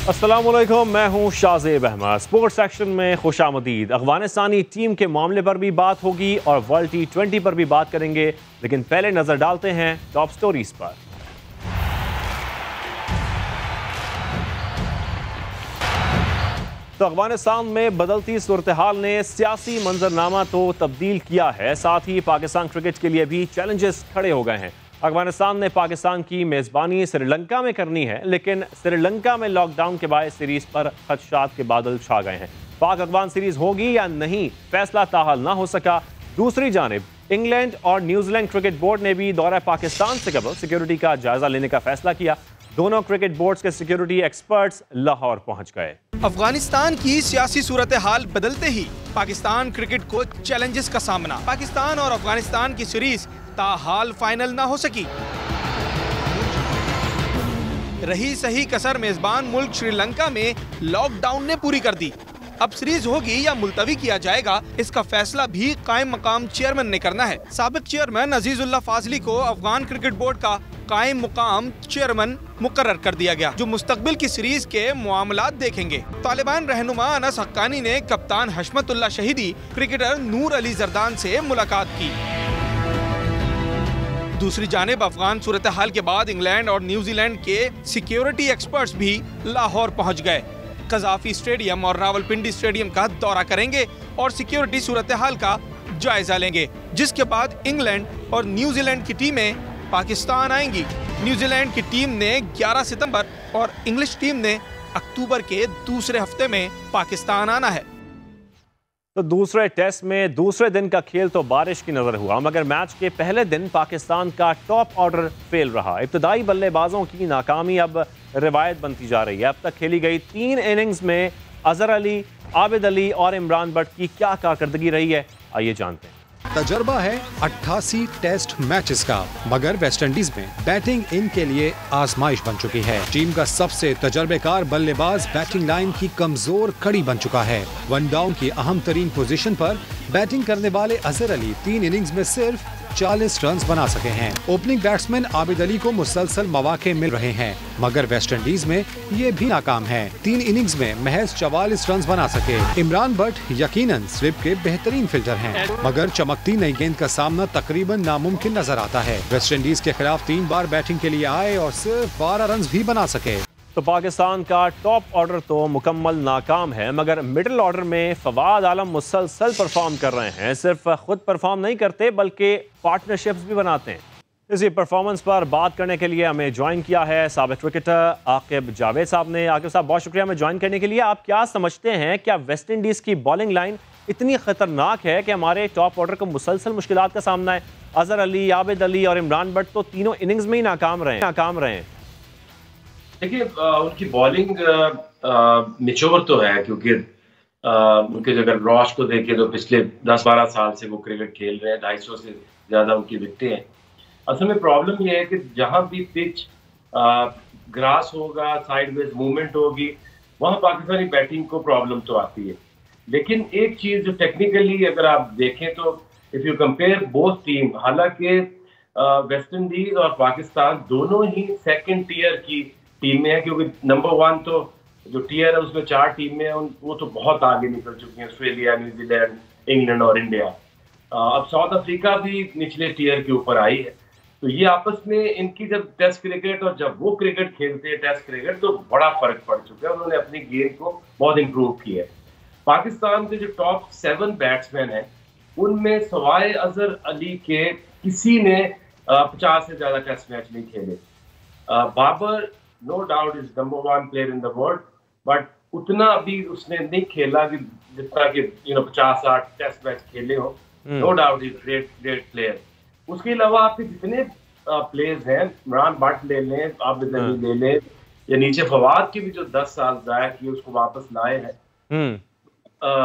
अस्सलामुअलैकुम, मैं हूं शाज़ेब अहमद। स्पोर्ट्स सेक्शन में खुशामदीद। अफगानिस्तानी टीम के मामले पर भी बात होगी और वर्ल्ड T20 पर भी बात करेंगे, लेकिन पहले नजर डालते हैं टॉप स्टोरीज पर। तो अफगानिस्तान में बदलती सूरत हाल ने सियासी मंजरनामा तो तब्दील किया है, साथ ही पाकिस्तान क्रिकेट के लिए भी चैलेंजेस खड़े हो गए हैं। अफगानिस्तान ने पाकिस्तान की मेज़बानी श्रीलंका में करनी है, लेकिन श्रीलंका में लॉकडाउन के बाद सीरीज पर खदशात के बादल छा गए हैं। पाक अफगान सीरीज होगी या नहीं, फैसला ताहाल ना हो सका। दूसरी जानिब इंग्लैंड और न्यूजीलैंड क्रिकेट बोर्ड ने भी दौरा पाकिस्तान से कबल सिक्योरिटी का जायजा लेने का फैसला किया। दोनों क्रिकेट बोर्ड्स के सिक्योरिटी एक्सपर्ट्स लाहौर पहुंच गए। अफगानिस्तान की सियासी सूरत हाल बदलते ही पाकिस्तान क्रिकेट को चैलेंजेस का सामना। पाकिस्तान और अफगानिस्तान की सीरीज ताहाल फाइनल ना हो सकी। रही सही कसर मेजबान मुल्क श्रीलंका में लॉकडाउन ने पूरी कर दी। अब सीरीज होगी या मुलतवी किया जाएगा, इसका फैसला भी कायम मकाम चेयरमैन ने करना है। साबिक चेयरमैन अजीजुल्लाह फाजली को अफगान क्रिकेट बोर्ड का कायम मुकाम चेयरमैन मुकर्रर कर दिया गया, जो मुस्तकबिल की सीरीज के मामलात देखेंगे। तालिबान रहनुमा अनस हक्कानी ने कप्तान हशमतुल्लाह शहीदी, क्रिकेटर नूर अली जरदान से मुलाकात की। दूसरी जानिब अफगान सूरत हाल के बाद इंग्लैंड और न्यूजीलैंड के सिक्योरिटी एक्सपर्ट्स भी लाहौर पहुंच गए। कजाफी स्टेडियम और रावलपिंडी स्टेडियम का दौरा करेंगे और सिक्योरिटी सूरत हाल का जायजा लेंगे, जिसके बाद इंग्लैंड और न्यूजीलैंड की टीमें पाकिस्तान आएंगी। न्यूजीलैंड की टीम ने 11 सितंबर और इंग्लिश टीम ने अक्टूबर के दूसरे हफ्ते में पाकिस्तान आना है। तो दूसरे टेस्ट में दूसरे दिन का खेल तो बारिश की नजर हुआ, मगर मैच के पहले दिन पाकिस्तान का टॉप ऑर्डर फेल रहा। इब्तदाई बल्लेबाजों की नाकामी अब रिवायत बनती जा रही है। अब तक खेली गई 3 इनिंग्स में अजहर अली, आबिद अली और इमरान भट्ट की क्या कारकर्दगी रही है, आइए जानते हैं। तजर्बा है 88 टेस्ट मैचेस का, मगर वेस्टइंडीज में बैटिंग इनके लिए आजमाइश बन चुकी है। टीम का सबसे तजर्बेकार बल्लेबाज बैटिंग लाइन की कमजोर कड़ी बन चुका है। वन डाउन की अहम तरीन पोजीशन पर बैटिंग करने वाले अजहर अली 3 इनिंग्स में सिर्फ 40 रन बना सके हैं। ओपनिंग बैट्समैन आबिद अली को मुसलसल मौके मिल रहे हैं, मगर वेस्टइंडीज में ये भी नाकाम है। 3 इनिंग्स में महज 44 रन बना सके। इमरान भट्ट यकीनन स्लिप के बेहतरीन फील्डर हैं, मगर चमकती नई गेंद का सामना तकरीबन नामुमकिन नजर आता है। वेस्टइंडीज के खिलाफ 3 बार बैटिंग के लिए आए और सिर्फ 12 रन भी बना सके। तो पाकिस्तान का टॉप ऑर्डर तो मुकम्मल नाकाम है, मगर मिडिल ऑर्डर में फवाद आलम मुसलसल परफॉर्म कर रहे हैं। सिर्फ खुद परफॉर्म नहीं करते बल्कि पार्टनरशिप्स भी बनाते हैं। इसी परफॉर्मेंस पर बात करने के लिए हमें ज्वाइन किया है साबिक क्रिकेटर आकिब जावेद साहब ने। आकिब साहब, बहुत शुक्रिया हमें ज्वाइन करने के लिए। आप क्या समझते हैं, क्या वेस्ट इंडीज़ की बॉलिंग लाइन इतनी खतरनाक है कि हमारे टॉप ऑर्डर को मुसलसल मुश्किलात का सामना है? अजहर अली, आबिद अली और इमरान भट्ट तो तीनों इनिंग्स में ही नाकाम रहे हैं। देखिए, उनकी बॉलिंग निचोर तो है, क्योंकि उनके अगर रॉश को देखें तो पिछले 10-12 साल से वो क्रिकेट खेल रहे हैं। 250 से ज़्यादा उनकी विकेटें हैं। असल में प्रॉब्लम ये है कि जहाँ भी पिच ग्रास होगा, साइडवेज मूवमेंट होगी, वहाँ पाकिस्तानी बैटिंग को प्रॉब्लम तो आती है। लेकिन एक चीज़ जो टेक्निकली अगर आप देखें तो if you compare both team, हालांकि वेस्ट इंडीज और पाकिस्तान दोनों ही सेकेंड टीयर की टीम में है, क्योंकि नंबर 1 तो जो टीयर है उसमें 4 टीमें हैं, वो तो बहुत आगे निकल चुकी हैं। ऑस्ट्रेलिया, न्यूजीलैंड, इंग्लैंड और इंडिया। अब साउथ अफ्रीका भी निचले टीयर के ऊपर आई है। तो ये आपस में इनकी जब टेस्ट क्रिकेट और जब वो क्रिकेट खेलते हैं टेस्ट क्रिकेट, तो बड़ा फर्क पड़ चुका है। उन्होंने अपनी गेम को बहुत इम्प्रूव किया है। पाकिस्तान के जो टॉप 7 बैट्समैन हैं, उनमें सवाए अजहर अली के किसी ने 50 से ज्यादा टेस्ट मैच नहीं खेले। Babar no doubt is number 1 player in the world, but उतना अभी उसने नहीं खेला कि जितना कि 50-60 टेस्ट मैच खेले हो। No doubt is great player. उसके अलावा आपके जितने प्लेयर्स हैं, इमरान भट्ट ले लें, आबिद अली ले लें, या नीचे फवाद के भी जो 10 साल जाया किए उसको वापस लाए हैं।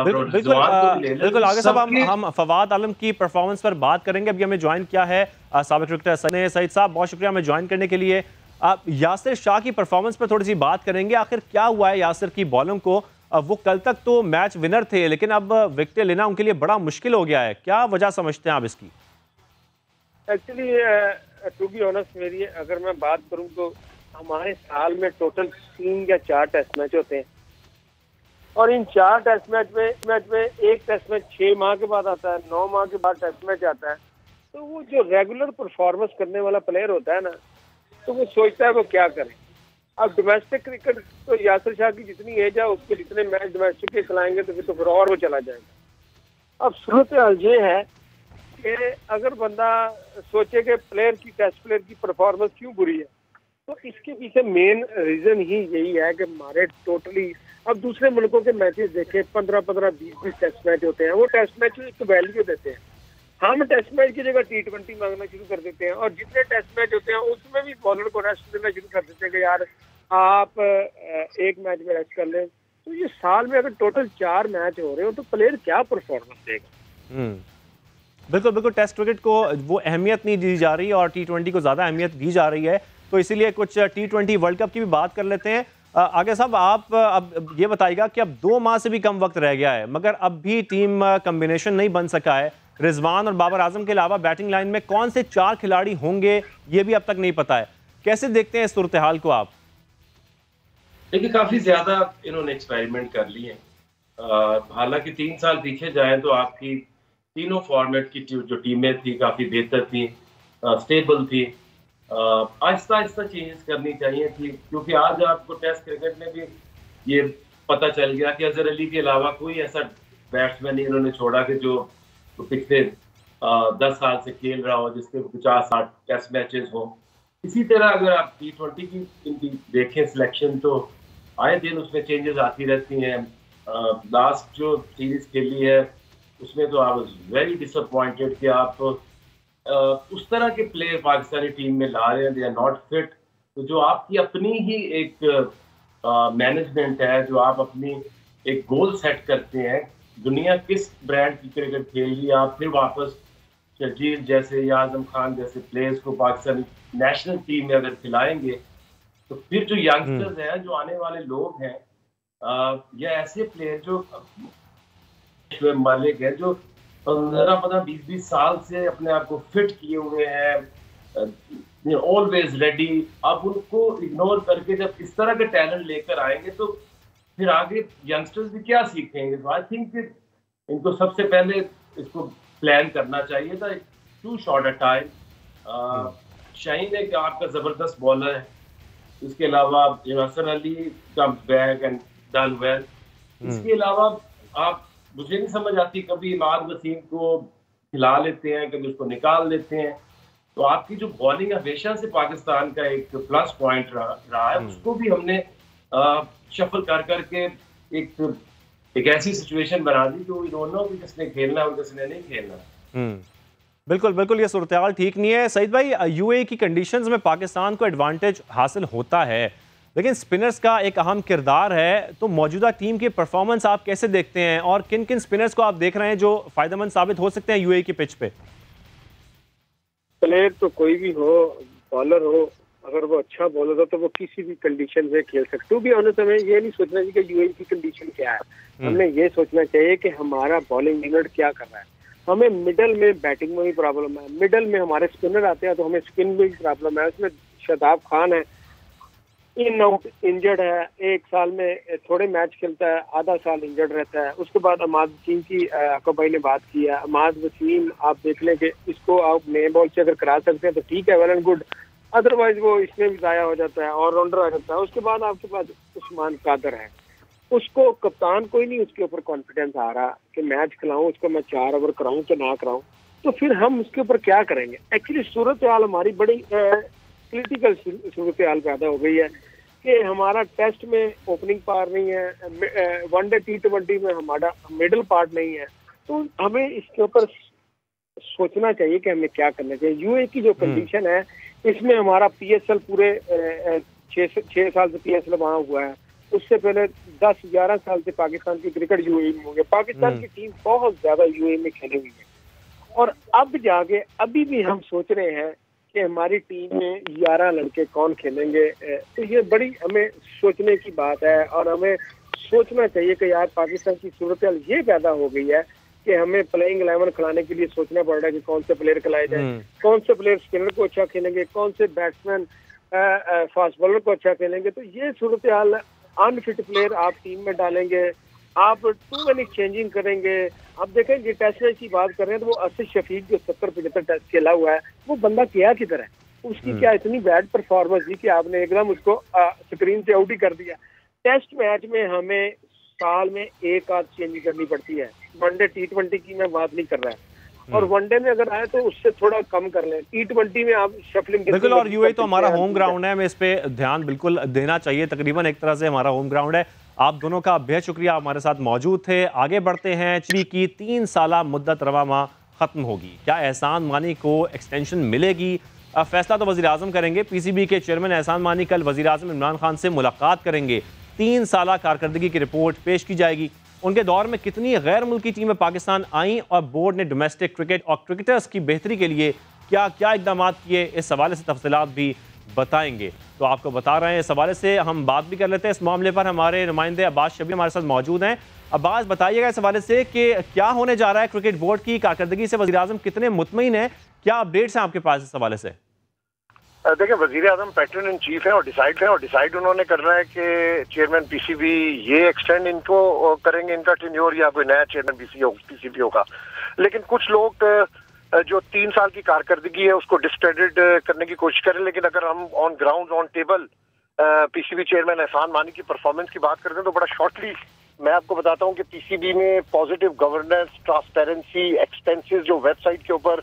बिल्कुल आगे साहब, हम फवाद आलम की परफॉर्मेंस पर बात करेंगे। अभी हमें ज्वाइन किया है साबिक क्रिकेटर सईद साहब, बहुत शुक्रिया हमें ज्वाइन करने के लिए। आप यासिर शाह की परफॉर्मेंस पर थोड़ी सी बात करेंगे। आखिर क्या हुआ है यासिर की बॉलिंग को? वो कल तक तो मैच विनर थे, लेकिन अब विकेट लेना उनके लिए बड़ा मुश्किल हो गया है। क्या वजह समझते हैं आप इसकी? एक्चुअली टू बी ऑनेस्ट, मेरी अगर मैं बात करूं तो हमारे साल में टोटल 3 या 4 टेस्ट मैच होते हैं और इन 4 टेस्ट मैच में एक टेस्ट मैच 6 माह के बाद आता है, 9 माह के बाद टेस्ट मैच आता है। तो वो जो रेगुलर परफॉर्मेंस करने वाला प्लेयर होता है ना, तो वो सोचता है वो क्या करे। अब डोमेस्टिक क्रिकेट तो यासिर शाह की जितनी एज है उसके जितने मैच डोमेस्टिक के खिलाएंगे तो फिर और वो चला जाएगा। अब सूरत हाल ये है कि अगर बंदा सोचे कि प्लेयर की टेस्ट प्लेयर की परफॉर्मेंस क्यों बुरी है, तो इसके पीछे मेन रीजन ही यही है कि हमारे टोटली अब दूसरे मुल्कों के मैचेस देखें, 15-15, 20-20 टेस्ट मैच होते हैं। वो टेस्ट मैच एक वैल्यू देते हैं। हम टेस्ट मैच की जगह T20 मांगना शुरू कर देते हैं और जितने टेस्ट मैच होते हैं उसमें भी बॉलर को रेस्ट देना शुरू कर देते हैं कि यार आप एक मैच में रेस्ट कर लें। तो ये साल में अगर टोटल 4 मैच हो रहे हो तो प्लेयर क्या परफॉर्मेंस देगा। बिल्कुल बिल्कुल, टेस्ट क्रिकेट को वो अहमियत नहीं दी जा रही और T20 को ज़्यादा अहमियत दी जा रही है। तो इसीलिए कुछ T20 वर्ल्ड कप की भी बात कर लेते हैं। आगे साहब, आप अब ये बताइएगा कि अब 2 माह से भी कम वक्त रह गया है मगर अब भी टीम कम्बिनेशन नहीं बन सका है। रिजवान और बाबर आजम के अलावा बैटिंग लाइन में कौन से 4 खिलाड़ी होंगे ये भी अब तक नहीं पता है। कैसे देखते हैं इस सूरत हाल को आप? देखिए, काफी ज्यादा इन्होंने एक्सपेरिमेंट कर लिए हैं। हालांकि 3 साल पीछे जाए तो आपकी तीनों फॉर्मेट की जो टीमें थी काफी बेहतर थी, स्टेबल थी। आहिस्ता आहिस्ता चेंजेस करनी चाहिए थी, क्योंकि आज आपको टेस्ट क्रिकेट में भी ये पता चल गया कि अजहर अली के अलावा कोई ऐसा बैट्समैन नहीं इन्होंने छोड़ा कि जो पिछले 10 साल से खेल रहा हो, जिसके 50-60 टेस्ट मैचेस हो। इसी तरह अगर आप T20 की इनकी देखें सिलेक्शन, तो आए दिन उसमें चेंजेस आती रहती हैं। लास्ट जो सीरीज खेली है उसमें तो आई वाज वेरी डिसअपॉइंटेड कि आप उस तरह के प्लेयर पाकिस्तानी टीम में ला रहे हैं, दे आर नॉट फिट। तो जो आपकी अपनी ही एक मैनेजमेंट है, जो आप अपनी एक गोल सेट करते हैं, दुनिया किस ब्रांड की क्रिकेट खेल रही है, आप फिर वापस शकील जैसे या आजम खान जैसे प्लेयर्स को पाकिस्तानी नेशनल टीम में अगर खिलाएंगे तो फिर जो यंगस्टर्स हैं, जो आने वाले लोग हैं, या ऐसे प्लेयर जो मालिक है जो 15, 20 साल से अपने आप को फिट किए हुए हैं, ऑलवेज रेडी, आप उनको इग्नोर करके जब इस तरह के टैलेंट लेकर आएंगे तो फिर आगे यंगस्टर्स भी क्या सीखेंगे। तो आई थिंक इनको सबसे पहले इसको प्लान करना चाहिए था, too short a time. Shaheen एक आपका जबरदस्त बॉलर है, इसके अलावा Hasan Ali comes back and done well. इसके अलावा आप, मुझे नहीं समझ आती, कभी इमाद वसीम को खिला लेते हैं, कभी उसको निकाल देते हैं। तो आपकी जो बॉलिंग हमेशा से पाकिस्तान का एक प्लस पॉइंट रहा है, उसको भी हमने शफल कर करके एक ऐसी सिचुएशन बना दी कि वी डोंट नो कि किसने खेलना और किसने नहीं खेलना। बिल्कुल बिल्कुल, ये सूरत हाल ठीक नहीं है। सईद भाई, यूएई की कंडीशंस में पाकिस्तान को एडवांटेज हासिल होता है, लेकिन स्पिनर्स का एक अहम किरदार है। तो मौजूदा टीम की परफॉर्मेंस आप कैसे देखते हैं और किन किन स्पिनर्स को आप देख रहे हैं जो फायदेमंद साबित हो सकते हैं यूएई की पिच पे? प्लेयर तो कोई भी हो, बॉलर हो, अगर वो अच्छा बॉलर हो तो वो किसी भी कंडीशन में खेल सकते हो। भी ऑनेस्ट हमें ये नहीं सोचना चाहिए कि यूएई की कंडीशन क्या है, हमने ये सोचना चाहिए कि हमारा बॉलिंग यूनिट क्या कर रहा है। हमें मिडल में बैटिंग में भी प्रॉब्लम है, मिडल में हमारे स्पिनर आते हैं तो हमें स्पिन में भी प्रॉब्लम है। उसमें शादाब खान है, इन आउट इंजर्ड है, 1 साल में थोड़े मैच खेलता है, आधा साल इंजर्ड रहता है। उसके बाद अमाद वसीम की आपका भाई ने बात की है, अमाद वसीम आप देख लें कि इसको आप नए बॉल से अगर करा सकते हैं तो ठीक है, वेल एंड गुड, अदरवाइज वो इसमें भी ज़ाया हो जाता है, ऑलराउंडर आ जाता है। उसके बाद आपके पास उस्मान कादर है, उसको कप्तान कोई नहीं उसके ऊपर कॉन्फिडेंस आ रहा कि मैच खिलाऊं उसको, मैं 4 ओवर कराऊं कि ना कराऊं, तो फिर हम उसके ऊपर क्या करेंगे। एक्चुअली सूरत हाल हमारी बड़ी क्रिटिकल सूरत हाल पैदा हो गई है कि हमारा टेस्ट में ओपनिंग पार नहीं है, वनडे T20 में हमारा मिडल पार्ट नहीं है। तो हमें इसके ऊपर सोचना चाहिए कि हमें क्या करना चाहिए। यूए की जो कंडीशन है इसमें हमारा PSL पूरे 6 साल से PSL वहाँ हुआ है, उससे पहले 10-11 साल से पाकिस्तान की क्रिकेट यूएई में हो गया। पाकिस्तान की टीम बहुत ज्यादा यूएई में खेली हुई है और अब जाके अभी भी हम सोच रहे हैं कि हमारी टीम में 11 लड़के कौन खेलेंगे। तो ये बड़ी हमें सोचने की बात है और हमें सोचना चाहिए कि यार पाकिस्तान की सूरत हाल ये पैदा हो गई है कि हमें प्लेइंग 11 खिलाने के लिए सोचना पड़ रहा है कि कौन से प्लेयर खिलाए जाए, कौन से प्लेयर स्पिनर को अच्छा खेलेंगे, कौन से बैट्समैन फास्ट बॉलर को अच्छा खेलेंगे तो ये सूरत हाल, अनफिट प्लेयर आप टीम में डालेंगे, आप टू मैनी चेंजिंग करेंगे। आप देखें ये टेस्ट मैच की बात कर रहे हैं तो वो असद शफीक जो 70-75 टेस्ट खेला हुआ है वो बंदा क्या किधर है, उसकी क्या इतनी बैड परफॉर्मेंस थी कि आपने एकदम उसको स्क्रीन से आउट ही कर दिया। टेस्ट मैच में हमें साल में एक आध चेंज करनी पड़ती है, वनडे T20 की मैं बात नहीं कर रहा है, और वनडे में अगर आए तो उससे थोड़ा कम कर लें। T20 में आप शफलिंग बिल्कुल, और यूएई तो हमारा होम ग्राउंड है, हमें इस पे ध्यान बिल्कुल देना चाहिए, तकरीबन एक तरह से हमारा होम ग्राउंड है। आप दोनों का बेहद शुक्रिया, आप हमारे साथ मौजूद थे। आगे बढ़ते हैं। चिली की 3 साला मुद्दत रवा माह खत्म होगी, क्या एहसान मानी को एक्सटेंशन मिलेगी? फैसला तो वज़ीर आज़म करेंगे। पीसीबी के चेयरमैन एहसान मानी कल वज़ीर आज़म इमरान खान से मुलाकात करेंगे। 3 साला कारकर्दगी की रिपोर्ट पेश की जाएगी। उनके दौर में कितनी गैर मुल्की टीमें पाकिस्तान आईं और बोर्ड ने डोमेस्टिक क्रिकेट और क्रिकेटर्स की बेहतरी के लिए क्या क्या इकदाम किए, इस हवाले से तफसीलात भी बताएंगे। तो आपको बता रहे हैं, इस हवाले से हम बात भी कर लेते हैं। इस मामले पर हमारे नुमाइंदे अब्बास शबीर हमारे साथ मौजूद हैं। अब्बास, बताइएगा इस हवाले से कि क्या होने जा रहा है क्रिकेट बोर्ड की कारकर्दगी से, वज़ीर आज़म कितने मुतमईन हैं, क्या अपडेट्स हैं आपके पास इस हवाले से? देखिए, वजीर आजम पैटर्न इन चीफ है और डिसाइड उन्होंने करना है कि चेयरमैन पीसीबी ये एक्सटेंड इनको करेंगे इनका टेन्योर या कोई नया चेयरमैन पीसीबी होगा। लेकिन कुछ लोग जो 3 साल की कारकर्दगी है उसको डिस्क्रेडिट करने की कोशिश करें, लेकिन अगर हम on ground on table PCB chairman एहसान मानी की परफॉर्मेंस की बात करते हैं तो बड़ा शॉर्टली मैं आपको बताता हूँ कि पीसीबी में पॉजिटिव गवर्नेंस, ट्रांसपेरेंसी, एक्सपेंसेस जो वेबसाइट के ऊपर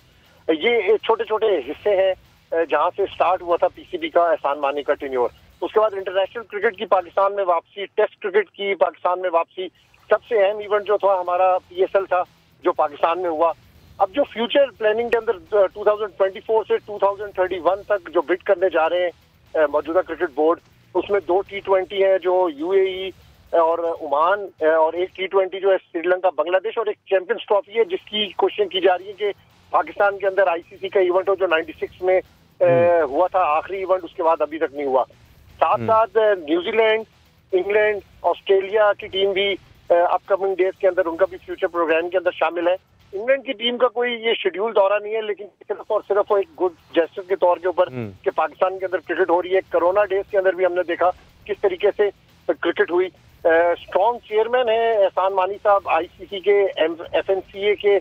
ये छोटे छोटे हिस्से हैं जहां से स्टार्ट हुआ था पीसीबी का एहसान मानी का टेन्योर। उसके बाद इंटरनेशनल क्रिकेट की पाकिस्तान में वापसी, टेस्ट क्रिकेट की पाकिस्तान में वापसी, सबसे अहम इवेंट जो था हमारा पीएसएल था जो पाकिस्तान में हुआ। अब जो फ्यूचर प्लानिंग के अंदर 2024 से 2031 तक जो बिड करने जा रहे हैं मौजूदा क्रिकेट बोर्ड, उसमें 2 T20 है जो यूएई और ओमान, और एक T20 जो है श्रीलंका बांग्लादेश, और एक चैंपियंस ट्रॉफी है जिसकी कोशिश की जा रही है कि पाकिस्तान के अंदर आईसीसी का इवेंट हो जो 96 में हुआ था, आखिरी इवेंट, उसके बाद अभी तक नहीं हुआ। साथ साथ न्यूजीलैंड, इंग्लैंड, ऑस्ट्रेलिया की टीम भी अपकमिंग डेज के अंदर उनका भी फ्यूचर प्रोग्राम के अंदर शामिल है। इंग्लैंड की टीम का कोई ये शेड्यूल दौरा नहीं है, लेकिन सिर्फ और सिर्फ एक गुड जेस्चर के तौर के ऊपर कि पाकिस्तान के अंदर क्रिकेट हो रही है। कोरोना डेज के अंदर भी हमने देखा किस तरीके से क्रिकेट हुई। स्ट्रॉन्ग चेयरमैन है एहसान मानी साहब आईसीसी के, एफएनसीए के,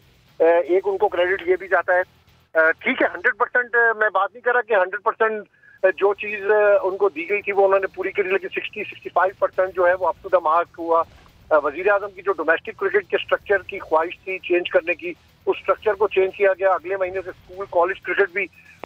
एक उनको क्रेडिट ये भी जाता है। ठीक है, 100% मैं बात नहीं कर रहा कि 100% जो चीज उनको दी गई थी वो उन्होंने पूरी करी, लेकिन 60-65% जो है वो अप टू द मार्क हुआ। वजीर आजम की जो डोमेस्टिक क्रिकेट के स्ट्रक्चर की ख्वाहिश थी चेंज करने की, उस स्ट्रक्चर को चेंज किया गया। अगले महीने से स्कूल कॉलेज क्रिकेट भी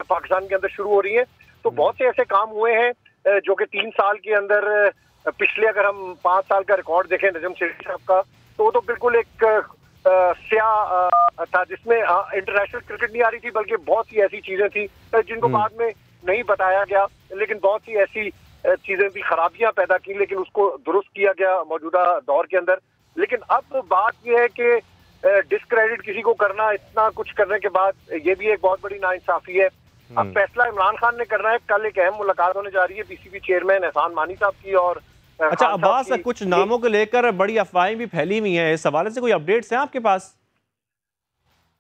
पाकिस्तान के अंदर शुरू हो रही है। तो बहुत से ऐसे काम हुए हैं जो कि 3 साल के अंदर, पिछले अगर हम 5 साल का रिकॉर्ड देखें नजम सेठी साहब का, तो वो तो बिल्कुल एक स्याह था जिसमें इंटरनेशनल क्रिकेट नहीं आ रही थी, बल्कि बहुत सी ऐसी चीजें थी जिनको बाद में नहीं बताया गया, लेकिन बहुत सी ऐसी चीजें भी खराबियां पैदा की, लेकिन उसको दुरुस्त किया गया मौजूदा दौर के अंदर। लेकिन अब बात यह है कि डिस्क्रेडिट किसी को करना, इतना कुछ करने के बाद, ये भी एक बहुत बड़ी नाइंसाफी है। अब फैसला इमरान खान ने करना है। कल एक अहम मुलाकात होने जा रही है पीसीबी चेयरमैन एहसान मानी साहब की और अच्छा अब्बास, कुछ नामों को लेकर बड़ी अफवाहें भी फैली हुई हैं, इस हवाले से कोई अपडेट्स हैं आपके पास?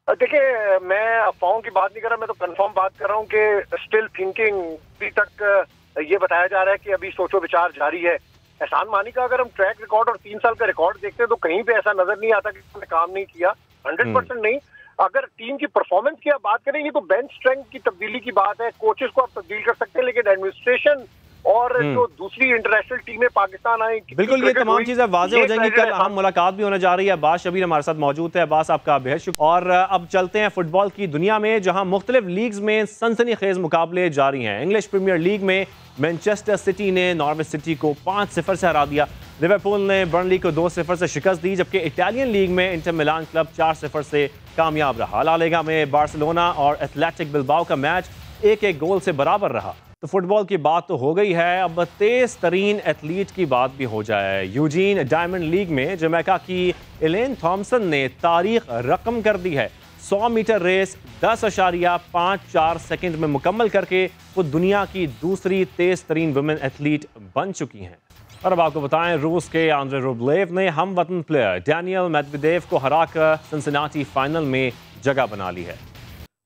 देखिए, मैं अफवाहों की बात नहीं कर रहा, मैं तो कंफर्म बात कर रहा हूँ कि स्टिल थिंकिंग, अभी तक ये बताया जा रहा है कि अभी सोचो विचार जारी है। एहसान मानी का अगर हम ट्रैक रिकॉर्ड और 3 साल का रिकॉर्ड देखते हैं तो कहीं पे ऐसा नजर नहीं आता कि उन्होंने काम नहीं किया। 100% नहीं। अगर टीम की परफॉर्मेंस की आप बात करें, ये तो बेंच स्ट्रेंथ की तब्दीली की बात है, कोचेस को आप तब्दील कर सकते हैं, लेकिन एडमिनिस्ट्रेशन और जो दूसरी इंटरनेशनल टीमें पाकिस्तान आई, बिल्कुल ये तमाम चीजें वाज़ेह हो जाएंगी। कल हम मुलाकात भी होने जा रही है। अब्बास शबीर हमारे साथ मौजूद है। अब्बास, आपका बेहद शुक्रिया। और अब चलते हैं फुटबॉल की दुनिया में, जहां मुख्तलिफ लीग्स में सनसनीखेज मुकाबले जारी हैं। इंग्लिश प्रीमियर लीग में मैनचेस्टर सिटी ने नॉर्विच सिटी को 5-0 से हरा दिया। लिवरपूल ने बर्नली को 2-0 से शिकस्त दी, जबकि इटालियन लीग में इंटर मिलान क्लब 4-0 से कामयाब रहा। ला लीगा में बार्सिलोना और एथलेटिक बिलबाओ का मैच 1-1 गोल से बराबर रहा। तो फुटबॉल की बात तो हो गई है, अब तेज तरीन एथलीट की बात भी हो जाए। यूजीन डायमंड लीग में जमैका की एलेन थॉम्सन ने तारीख रकम कर दी है। 100 मीटर रेस 10.54 सेकंड में मुकम्मल करके वो दुनिया की दूसरी तेज तरीन वुमेन एथलीट बन चुकी हैं। और अब आपको बताएं, रूस के आंद्रे रुब्लेव ने हम वतन प्लेयर डैनियल मेदवेदेव को हराकर सिंसिनाटी फाइनल में जगह बना ली है।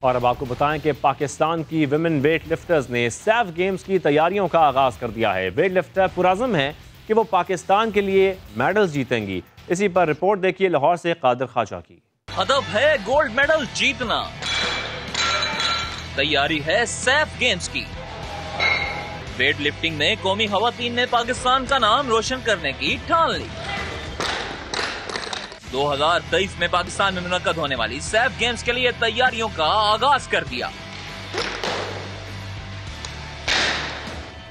और अब आपको बताएं कि पाकिस्तान की विमेन वेट लिफ्टर्स ने सैफ गेम्स की तैयारियों का आगाज कर दिया है। वेट लिफ्टर पुरज़म है कि वो पाकिस्तान के लिए मेडल्स जीतेंगी। इसी पर रिपोर्ट देखिए लाहौर से कादिर ख्वाजा की। हदफ है गोल्ड मेडल जीतना, तैयारी है सैफ गेम्स की। वेट लिफ्टिंग में कौमी खवातीन ने पाकिस्तान का नाम रोशन करने की ठान ली। 2023 में पाकिस्तान में मुनक्कद होने वाली सैफ गेम्स के लिए तैयारियों का आगाज कर दिया।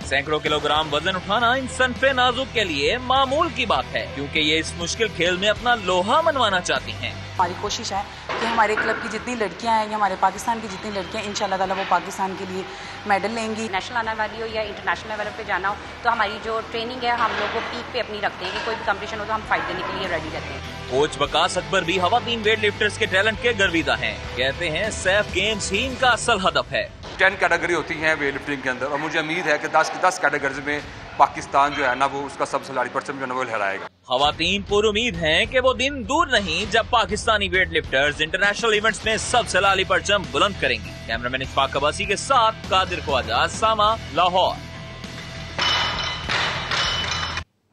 सैकड़ों किलोग्राम वजन उठाना इन सनफे नाजुक के लिए मामूल की बात है, क्योंकि ये इस मुश्किल खेल में अपना लोहा मनवाना चाहती हैं। हमारी कोशिश है कि हमारे क्लब की जितनी लड़कियां हैं या हमारे पाकिस्तान की जितनी लड़कियां इंशाल्लाह ताला वो पाकिस्तान के लिए मेडल लेंगी। नेशनल आने वाली हो या इंटरनेशनल लेवल पे जाना हो तो हमारी जो ट्रेनिंग है हम लोग वो पीक पे अपनी रखते हैं कि कोई भी कंपटीशन हो तो हम फाइट देने के लिए रेडी रहते हैं। कोच वकास अकबर भी खवातीन वेट लिफ्टर्स के टैलेंट के गर्विदा हैं। कहते हैं सैफ गेम्स ही इनका असल हदफ है। 10 कैटेगरी होती हैं वेट लिफ्टिंग के अंदर, और मुझे उम्मीद है कि 10 कैटेगरीज में पाकिस्तान जो है ना वो उसका सबसे लाड़ी परचम जो है वो लहराएगा। खवातीन पूरी उम्मीद हैं कि वो दिन दूर नहीं जब Pakistani weight lifters international events में सबसे लाली परचम बुलंद करेंगी। कैमरामैन इशफाक अब्बासी के साथ कादिर ख्वाजा, सामा, लाहौर।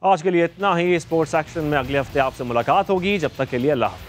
आज के लिए इतना ही। स्पोर्ट्स सेक्शन में अगले हफ्ते आपसे मुलाकात होगी। जब तक के लिए अल्लाह हाफ़िज़।